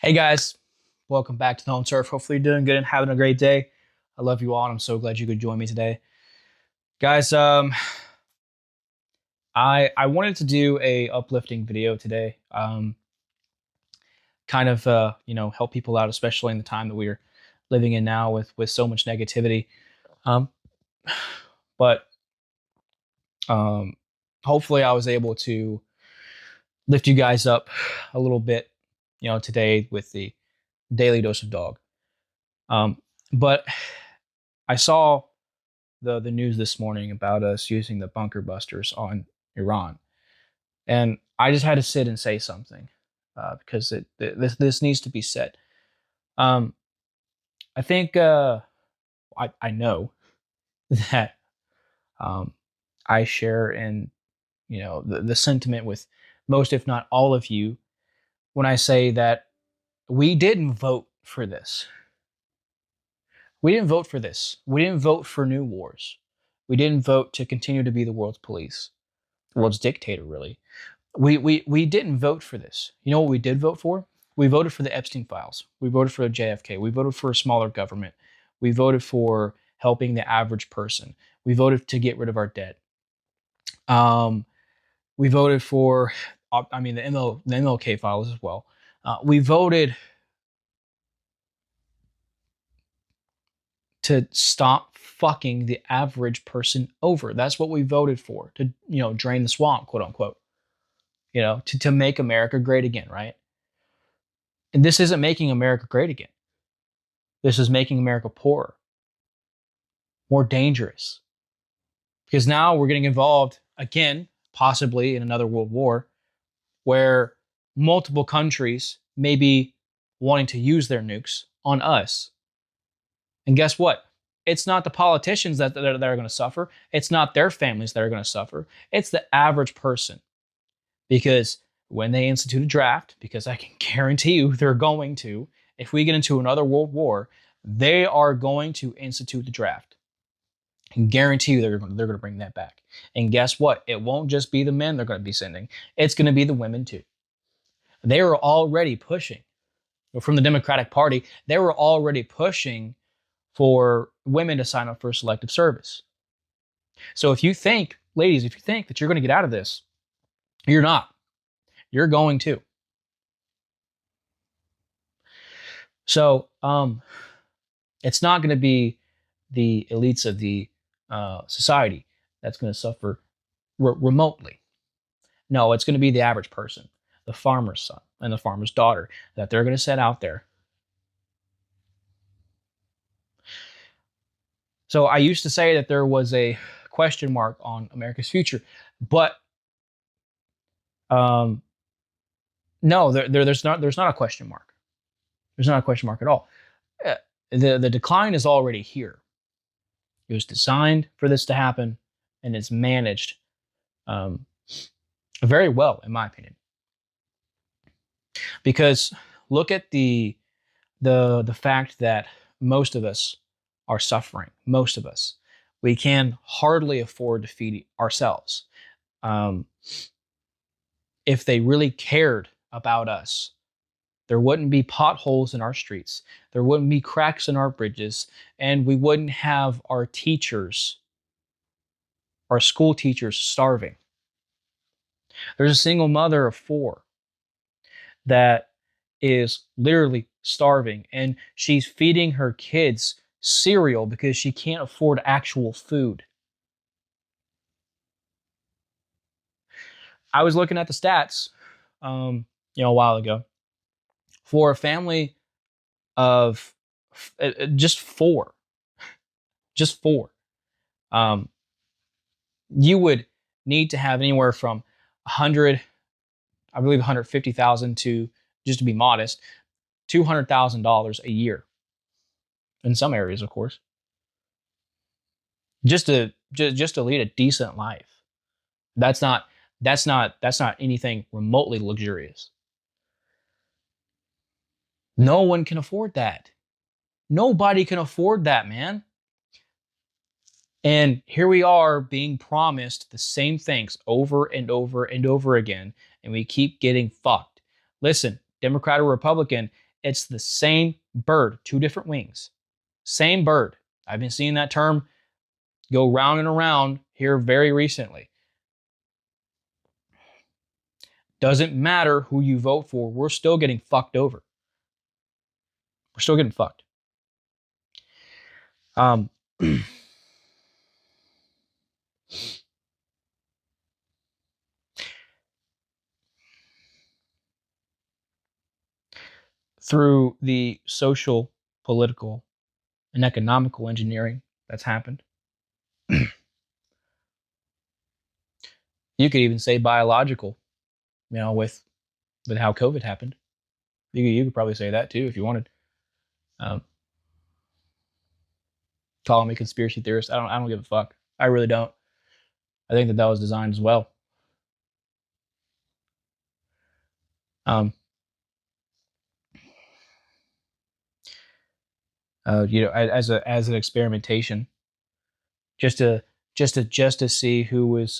Hey guys, welcome back to the Home Turf. Hopefully you're doing good and having a great day. I love you all, and I'm so glad you could join me today, guys. I wanted to do a uplifting video today. Kind of help people out, especially in the time that we're living in now with so much negativity. Um, but hopefully I was able to lift you guys up a little bit, today with the daily dose of dog. But I saw the news this morning about us using the bunker busters on Iran, and I just had to sit and say something because this needs to be said. Um, I think I know that um, I share in the sentiment with most, if not all of you, when I say that we didn't vote for this. We didn't vote for this. We didn't vote for new wars. We didn't vote to continue to be the world's police, the world's dictator, really. We didn't vote for this. You know what we did vote for? We voted for the Epstein files. We voted for JFK. We voted for a smaller government. We voted for helping the average person. We voted to get rid of our debt. Um, we voted for, the MLK files as well. We voted to stop fucking the average person over. That's what we voted for, to drain the swamp, quote unquote. To make America great again, right? And this isn't making America great again. This is making America poorer, more dangerous. Because now we're getting involved again, possibly in another world war, where multiple countries may be wanting to use their nukes on us. And guess what? It's not the politicians that are going to suffer. It's not their families that are going to suffer. It's the average person. Because when they institute a draft, because I can guarantee you they're going to, if we get into another world war, they are going to institute the draft. I can guarantee you they're going to bring that back. And guess what? It won't just be the men they're going to be sending. It's going to be the women too. They were already pushing from the Democratic Party. They were already pushing for women to sign up for selective service. So if you think, ladies, if you think that you're going to get out of this, you're not. You're going to. So it's not going to be the elites of the society that's going to suffer remotely. No, it's going to be the average person, the farmer's son and the farmer's daughter that they're going to set out there. So I used to say that there was a question mark on America's future, but no, there's not a question mark. There's not a question mark at all. The decline is already here. It was designed for this to happen, and it's managed very well, in my opinion. Because look at the fact that most of us are suffering. Most of us, we can hardly afford to feed ourselves. If they really cared about us, there wouldn't be potholes in our streets. There wouldn't be cracks in our bridges, and we wouldn't have our teachers, our school teachers, starving. There's a single mother of 4 that is literally starving, and she's feeding her kids cereal because she can't afford actual food. I was looking at the stats, a while ago, for a family of just 4, just 4. You would need to have anywhere from 100, I believe 150,000 to, just to be modest, $200,000 a year. In some areas, of course, just to lead a decent life. That's not anything remotely luxurious. No one can afford that. Nobody can afford that, man. And here we are being promised the same things over and over and over again, and we keep getting fucked. Listen, Democrat or Republican, It's the same bird, two different wings. Same bird. I've been seeing that term go round and around here very recently. Doesn't matter who you vote for, we're still getting fucked over. We're still getting fucked. Through the social, political, and economical engineering that's happened. You could even say biological, with how COVID happened. You could probably say that too if you wanted. Calling me conspiracy theorist, I don't give a fuck. I really don't. I think that was designed as well. As an experimentation, just to see who was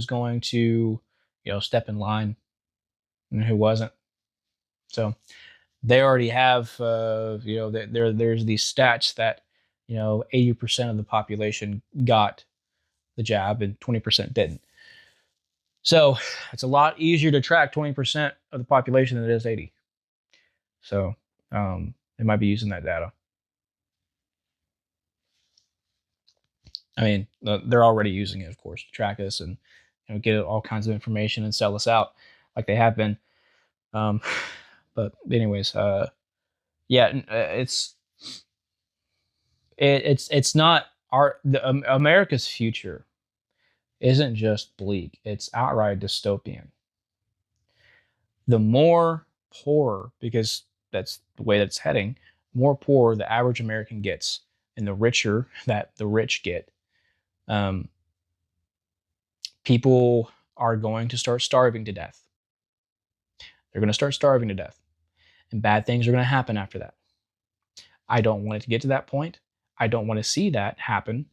going to, step in line and who wasn't. So they already have, there's these stats that, 80% of the population got the jab and 20% didn't. So it's a lot easier to track 20% of the population than it is 80. So they might be using that data. I mean, they're already using it, of course, to track us and get all kinds of information and sell us out like they have been. But anyways, it's not America's future isn't just bleak; it's outright dystopian. The more poor, because that's the way that's heading, more poor the average American gets, and the richer that the rich get. People are going to start starving to death. They're going to start starving to death. And bad things are going to happen after that. I don't want it to get to that point. I don't want to see that happen.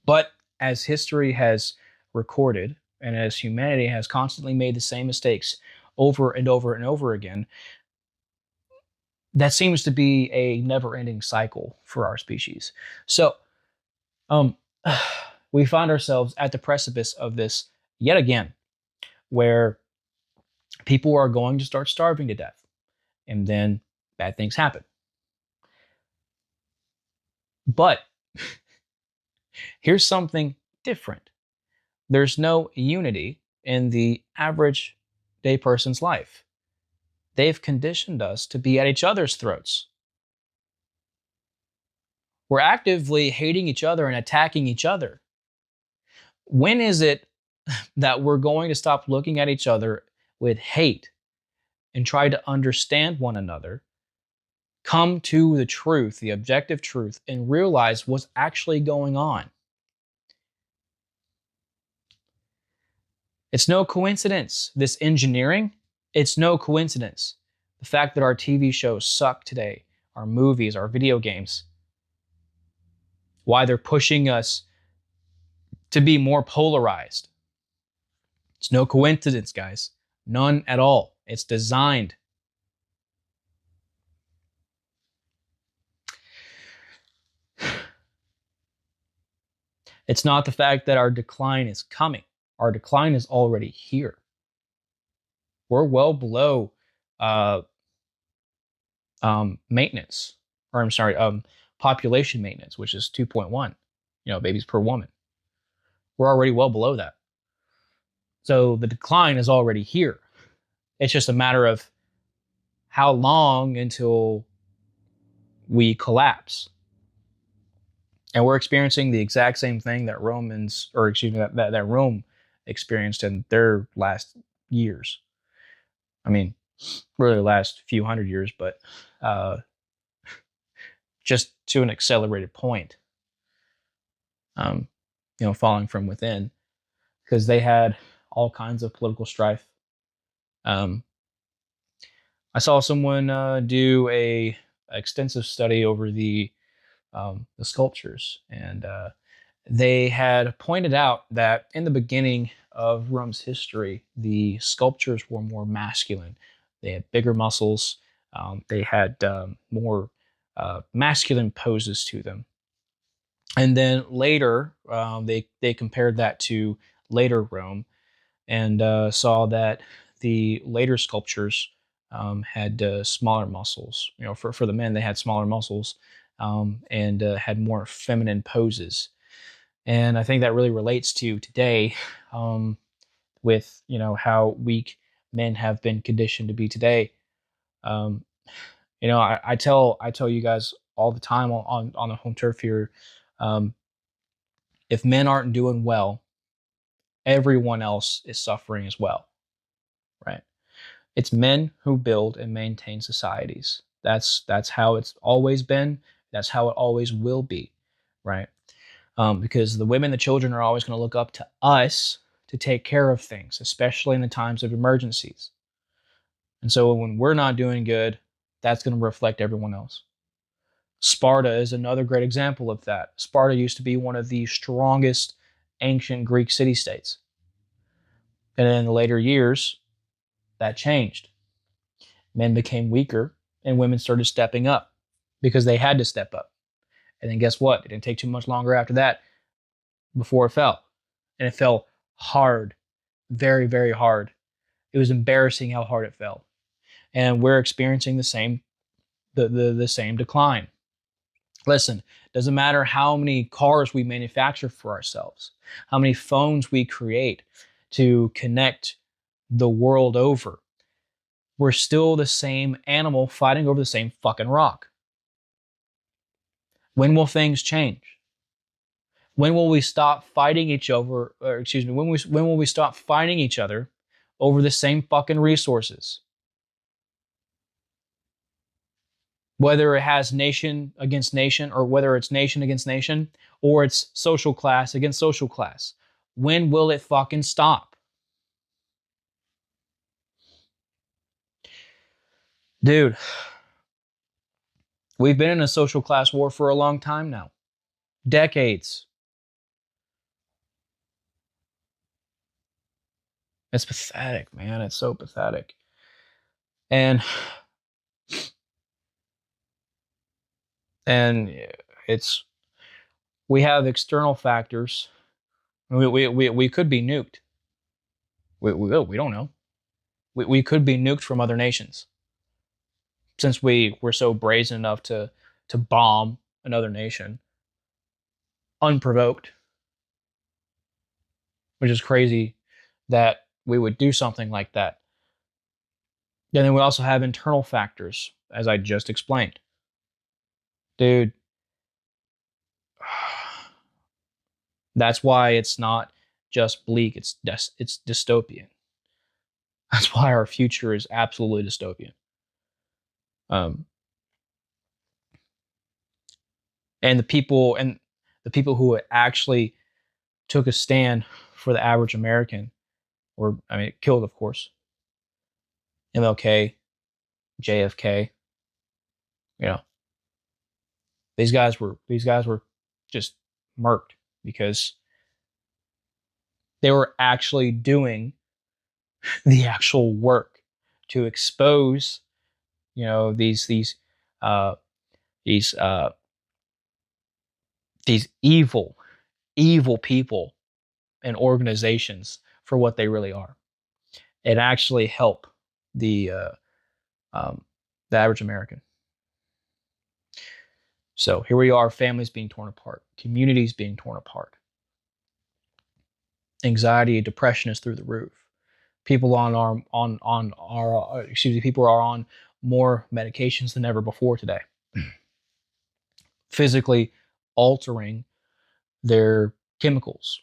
But as history has recorded, and as humanity has constantly made the same mistakes over and over and over again, that seems to be a never-ending cycle for our species. So, we find ourselves at the precipice of this yet again, where people are going to start starving to death, and then bad things happen. But here's something different. There's no unity in the average day person's life. They've conditioned us to be at each other's throats. We're actively hating each other and attacking each other. When is it that we're going to stop looking at each other with hate and try to understand one another, come to the truth, the objective truth, and realize what's actually going on? It's no coincidence. This engineering, it's no coincidence. The fact that our TV shows suck today, our movies, our video games, why they're pushing us to be more polarized. It's no coincidence, guys. None at all. It's designed. It's not the fact that our decline is coming. Our decline is already here. We're well below maintenance, or I'm sorry, population maintenance, which is 2.1, babies per woman. We're already well below that. So the decline is already here. It's just a matter of how long until we collapse. And we're experiencing the exact same thing that that Rome experienced in their last years. I mean, really the last few hundred years, but just to an accelerated point. Falling from within, because they had all kinds of political strife. I saw someone do a extensive study over the sculptures, and they had pointed out that in the beginning of Rome's history, the sculptures were more masculine. They had bigger muscles. They had more masculine poses to them. And then later, they compared that to later Rome and saw that the later sculptures had smaller muscles. You know, for the men, they had smaller muscles and had more feminine poses. And I think that really relates to today, with how weak men have been conditioned to be today. Um, I tell you guys all the time on the home turf here. Um, if men aren't doing well, everyone else is suffering as well, right? It's men who build and maintain societies. That's how it's always been. That's how it always will be, right? Because the women, the children are always going to look up to us to take care of things, especially in the times of emergencies. And so when we're not doing good, that's going to reflect everyone else. Sparta is another great example of that. Sparta used to be one of the strongest ancient Greek city states. And in the later years, that changed. Men became weaker and women started stepping up because they had to step up. And then guess what? It didn't take too much longer after that before it fell. And it fell hard, very, very hard. It was embarrassing how hard it fell. And we're experiencing the same decline. Listen, doesn't matter how many cars we manufacture for ourselves, how many phones we create to connect the world over. We're still the same animal fighting over the same fucking rock. When will things change? When will we stop fighting each other? Or excuse me, when will we stop fighting each other over the same fucking resources? Whether it has nation against nation, or whether it's nation against nation, or it's social class against social class. When will it fucking stop? Dude, we've been in a social class war for a long time now. Decades. It's pathetic, man. It's so pathetic. And and it's we have external factors. We could be nuked. We don't know. We could be nuked from other nations, since we were so brazen enough to bomb another nation unprovoked, which is crazy that we would do something like that. And then we also have internal factors, as I just explained. Dude, that's why it's not just bleak, it's dystopian. That's why our future is absolutely dystopian. Um, and the people who actually took a stand for the average American, or I mean, killed, of course, MLK, JFK. You know, these guys were just murked because they were actually doing the actual work to expose, uh, these these evil people and organizations for what they really are, and actually help the uh, um, the average American. So here we are, families being torn apart, communities being torn apart, anxiety and depression is through the roof. People people are on more medications than ever before today, physically altering their chemicals,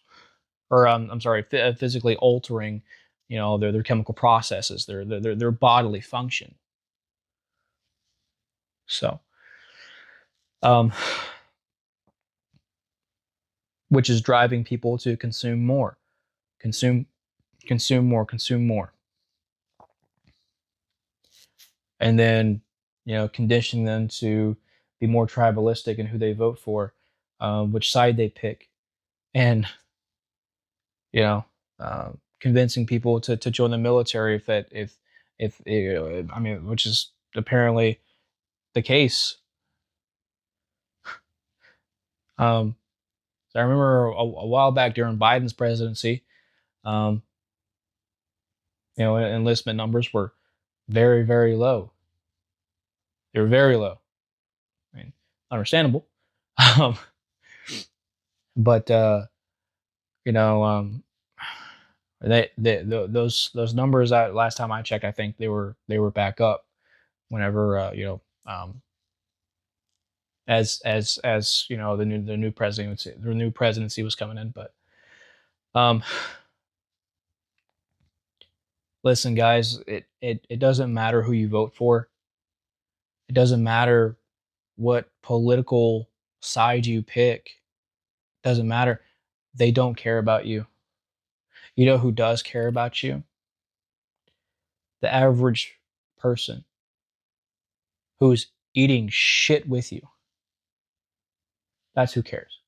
or I'm sorry, physically altering, their chemical processes, their bodily function. So, um, which is driving people to consume more, consume, consume more, consume more, and then conditioning them to be more tribalistic in who they vote for, which side they pick, and convincing people to join the military if If I mean, which is apparently the case. So I remember a while back during Biden's presidency, um, enlistment numbers were very, very low. They were very low. I mean, understandable. Um, but you know, those numbers that last time I checked, I think they were back up whenever as the new presidency was coming in. But um, listen, guys, it doesn't matter who you vote for. It doesn't matter what political side you pick. It doesn't matter. They don't care about you. You know who does care about you? The average person who's eating shit with you. That's who cares.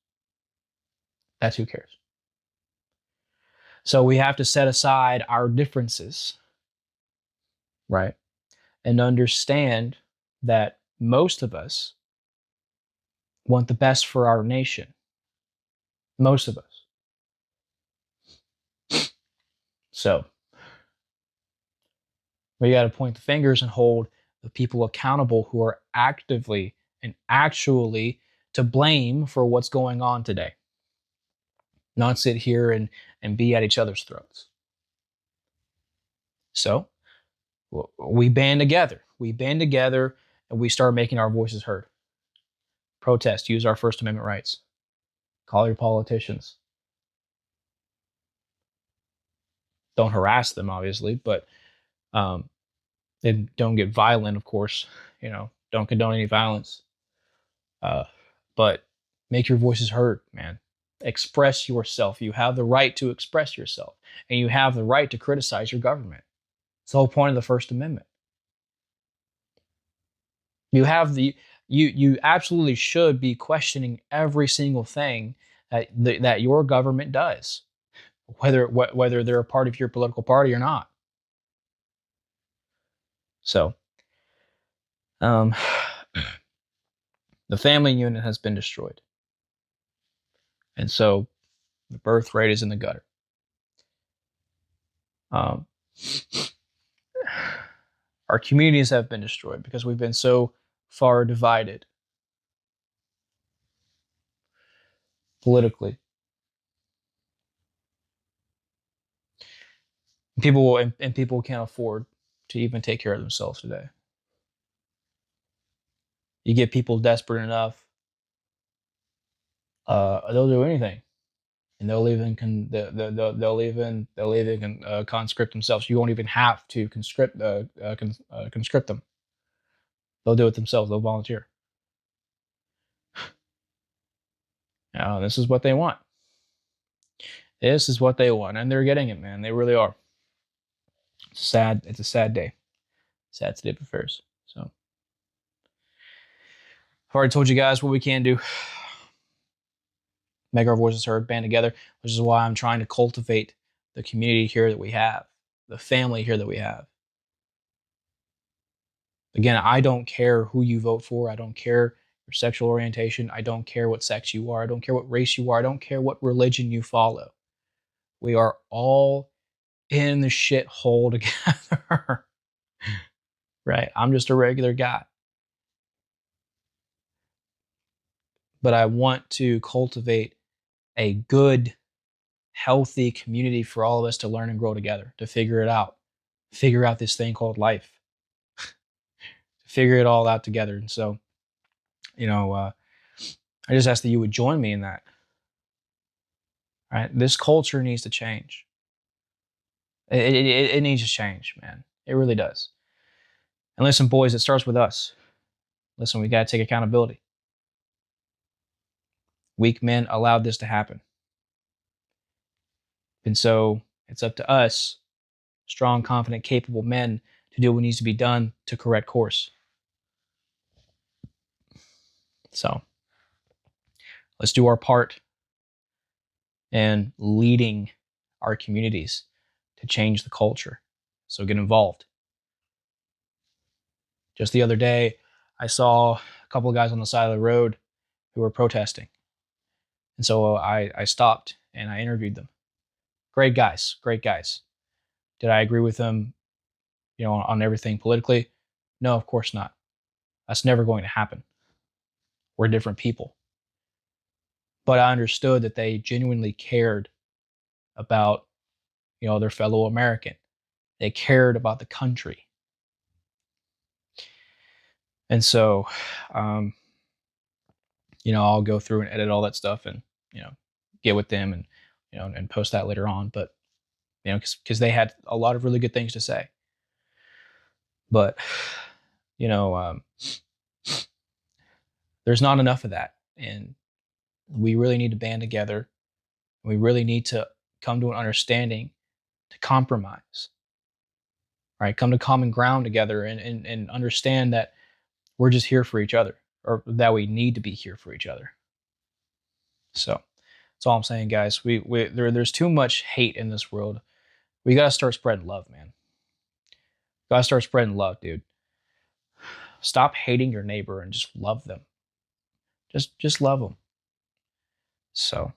That's who cares. So we have to set aside our differences, right? And understand that most of us want the best for our nation. Most of us. So we got to point the fingers and hold the people accountable who are actively and actually to blame for what's going on today. Not sit here and be at each other's throats. So we band together. We band together and we start making our voices heard. Protest, use our First Amendment rights. Call your politicians. Don't harass them, obviously, but and don't get violent, of course. Don't condone any violence. But make your voices heard, man. Express yourself. You have the right to express yourself, and you have the right to criticize your government. It's the whole point of the First Amendment. You absolutely should be questioning every single thing that your government does, whether they're a part of your political party or not. So, um, the family unit has been destroyed, and so the birth rate is in the gutter. Um, our communities have been destroyed because we've been so far divided politically. People can't afford to even take care of themselves today. You get people desperate enough, they'll do anything, and they'll even conscript themselves. You won't even have to conscript them. They'll do it themselves. They'll volunteer. This is what they want. This is what they want, and they're getting it, man. They really are. It's sad. It's a sad day. Sad state of affairs. So, I've already told you guys what we can do. Make our voices heard, band together, which is why I'm trying to cultivate the community here that we have, the family here that we have. Again, I don't care who you vote for. I don't care your sexual orientation. I don't care what sex you are. I don't care what race you are. I don't care what religion you follow. We are all in the shithole together. Right? I'm just a regular guy. But I want to cultivate a good, healthy community for all of us to learn and grow together, to figure it out, figure out this thing called life, figure it all out together. And so, I just ask that you would join me in that. Right? This culture needs to change. It needs to change, man. It really does. And listen, boys, it starts with us. Listen, we got to take accountability. Weak men allowed this to happen. And so it's up to us, strong, confident, capable men, to do what needs to be done to correct course. So let's do our part in leading our communities to change the culture. So get involved. Just the other day, I saw a couple of guys on the side of the road who were protesting. And so I stopped and I interviewed them. Great guys, great guys. Did I agree with them, on everything politically? No, of course not. That's never going to happen. We're different people. But I understood that they genuinely cared about, their fellow American. They cared about the country. And so, I'll go through and edit all that stuff and, get with them and, and post that later on. But, because they had a lot of really good things to say. But, there's not enough of that. And we really need to band together. We really need to come to an understanding, to compromise, right? Come to common ground together and understand that we're just here for each other, or that we need to be here for each other. So that's all I'm saying, guys. There's too much hate in this world. We got to start spreading love, man. Got to start spreading love, dude. Stop hating your neighbor and just love them. Just love them. So,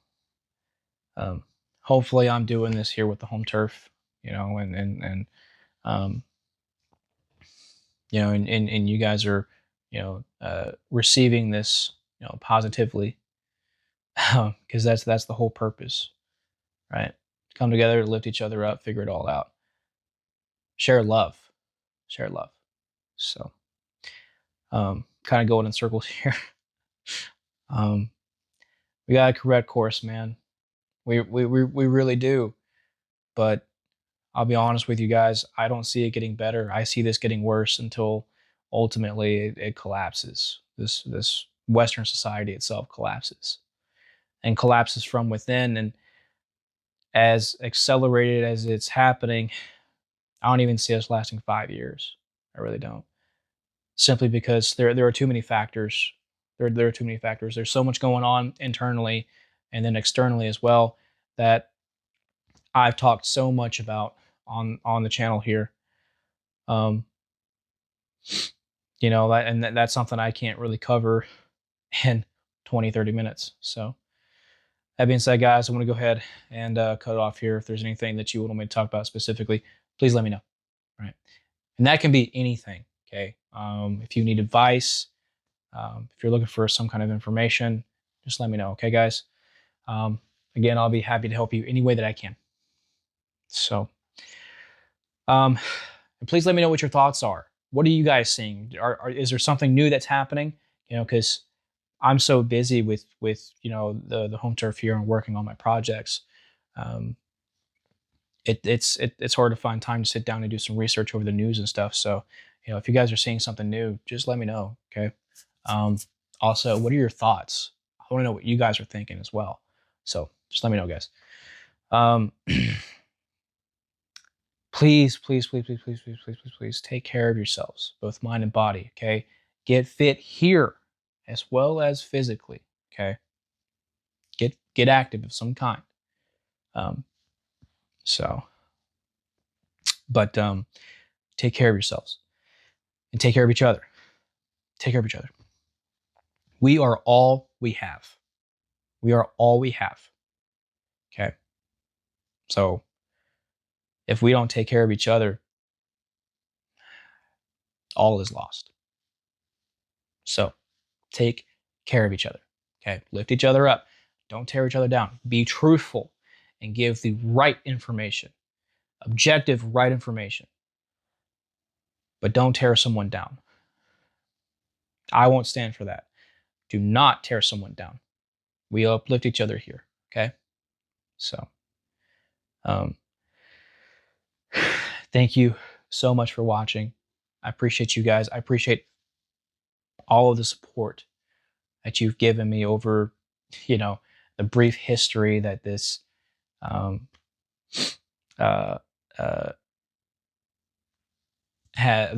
hopefully I'm doing this here with the home turf, and you guys are, receiving this, positively, because that's the whole purpose, right? Come together, lift each other up, figure it all out, share love. So, kind of going in circles here. We got a correct course, man. We really do. But I'll be honest with you guys, I don't see it getting better. I see this getting worse until ultimately it collapses. This Western society itself collapses, and collapses from within. And as accelerated as it's happening, I don't even see us lasting 5 years. I really don't. Simply because there are too many factors. There are too many factors. There's so much going on internally and then externally as well that I've talked so much about on the channel here. That's something I can't really cover in 20-30 minutes. So that being said, guys, I want to go ahead and cut it off here. If there's anything that you want me to talk about specifically, please let me know. Right. And that can be anything. Okay. If you need advice, if you're looking for some kind of information, just let me know. Okay, guys. Again, I'll be happy to help you any way that I can. So, and please let me know what your thoughts are. What are you guys seeing? Is there something new that's happening? Because I'm so busy with the home turf here and working on my projects. It's hard to find time to sit down and do some research over the news and stuff. So, if you guys are seeing something new, just let me know. Okay. Also, what are your thoughts? I want to know what you guys are thinking as well. So just let me know, guys. Please, please, please, please, please, please, please, please, please take care of yourselves, both mind and body. Okay. Get fit here as well as physically. Okay. Get active of some kind. But take care of yourselves and take care of each other. Take care of each other. We are all we have. We are all we have. Okay. So if we don't take care of each other, all is lost. So take care of each other. Okay. Lift each other up. Don't tear each other down. Be truthful and give the right information, objective, right information. But don't tear someone down. I won't stand for that. Do not tear someone down. We uplift each other here. Okay. So, thank you so much for watching. I appreciate you guys. I appreciate all of the support that you've given me over, the brief history that this, had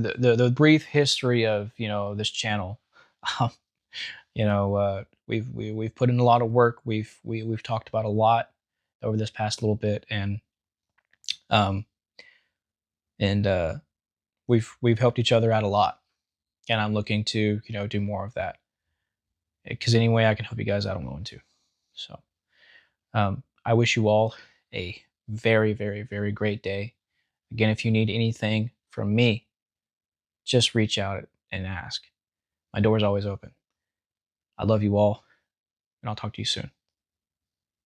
the brief history of this channel. We've put in a lot of work. We've talked about a lot over this past little bit, and we've helped each other out a lot. and I'm looking to, do more of that. Because any way I can help you guys out, I'm going to. So, I wish you all a very, very, very great day. Again, if you need anything from me, just reach out and ask. My door is always open. I love you all, and I'll talk to you soon.